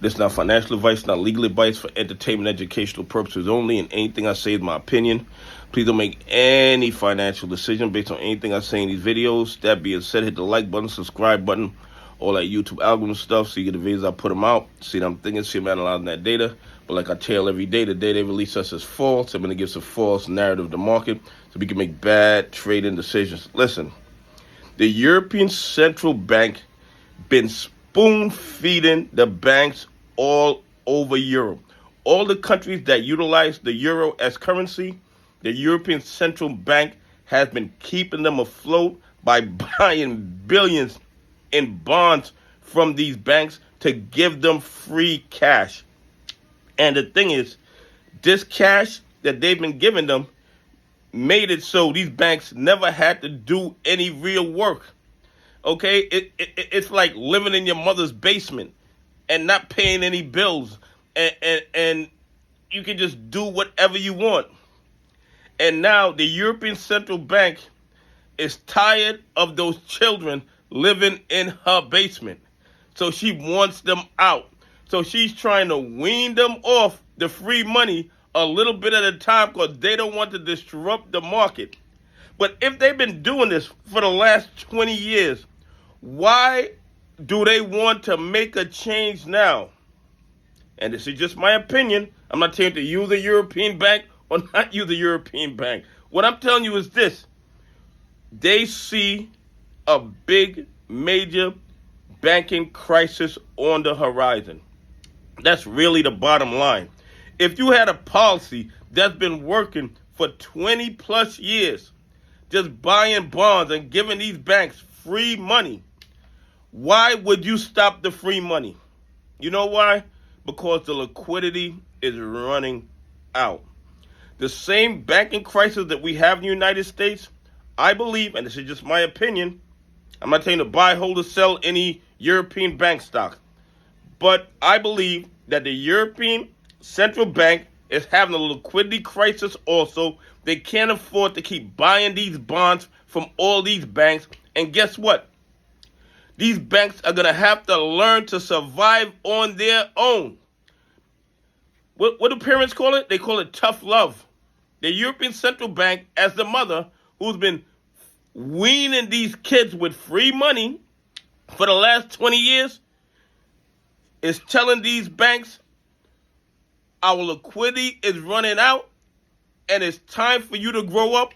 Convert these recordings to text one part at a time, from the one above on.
This is not financial advice, not legal advice, for entertainment, educational purposes only, and anything I say is my opinion. Please don't make any financial decision based on anything I say in these videos. That being said, hit the like button, subscribe button, all that YouTube algorithm stuff, so you get the videos I put them out. See what I'm thinking, see I'm analyzing that data. But like I tell every day, the day they release us is false. I'm going to give some false narrative to the market so we can make bad trading decisions. Listen, the European Central Bank been spoon-feeding the banks all over Europe. All the countries that utilize the euro as currency, the European Central Bank has been keeping them afloat by buying billions in bonds from these banks to give them free cash. And the thing is, this cash that they've been giving them made it so these banks never had to do any real work. Okay, it's like living in your mother's basement and not paying any bills, and you can just do whatever you want. And now the European Central Bank is tired of those children living in her basement, so she wants them out. So she's trying to wean them off the free money a little bit at a time because they don't want to disrupt the market. But if they've been doing this for the last 20 years, why do they want to make a change now? And this is just my opinion. I'm not telling you to use a European bank or not use a European bank. What I'm telling you is this. They see a big, major banking crisis on the horizon. That's really the bottom line. If you had a policy that's been working for 20 plus years, just buying bonds and giving these banks free money, why would you stop the free money? You know why? Because the liquidity is running out. The same banking crisis that we have in the United States, I believe, and this is just my opinion, I'm not telling you to buy, hold, or sell any European bank stock, but I believe that the European Central Bank is having a liquidity crisis also. They can't afford to keep buying these bonds from all these banks. And guess what? These banks are going to have to learn to survive on their own. What do parents call it? They call it tough love. The European Central Bank, as the mother who's been weaning these kids with free money for the last 20 years, is telling these banks, our liquidity is running out and it's time for you to grow up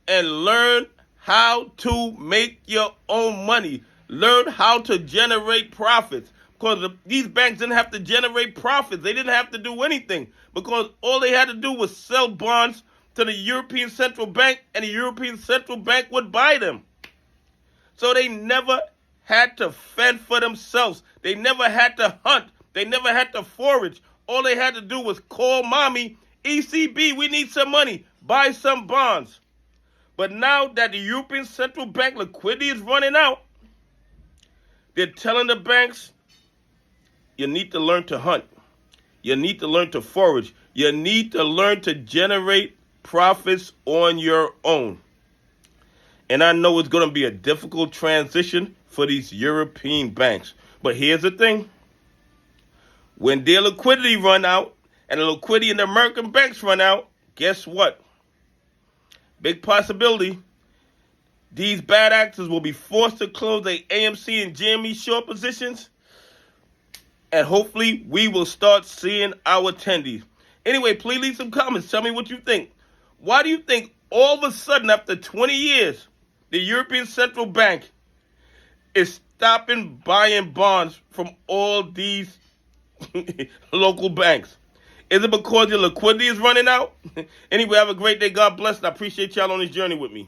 and learn how to make your own money. Learn how to generate profits, because these banks didn't have to generate profits. They didn't have to do anything because all they had to do was sell bonds to the European Central Bank, and the European Central Bank would buy them. So they never had to fend for themselves. They never had to hunt. They never had to forage. All they had to do was call mommy, ECB, we need some money, buy some bonds. But now that the European Central Bank liquidity is running out, they're telling the banks, you need to learn to hunt. You need to learn to forage. You need to learn to generate profits on your own. And I know it's going to be a difficult transition for these European banks. But here's the thing. When their liquidity run out and the liquidity in the American banks run out, guess what? Big possibility. These bad actors will be forced to close their AMC and GME short positions. And hopefully we will start seeing our attendees. Anyway, please leave some comments. Tell me what you think. Why do you think all of a sudden after 20 years, the European Central Bank is stopping buying bonds from all these local banks? Is it because your liquidity is running out? Anyway, have a great day. God bless. And I appreciate y'all on this journey with me.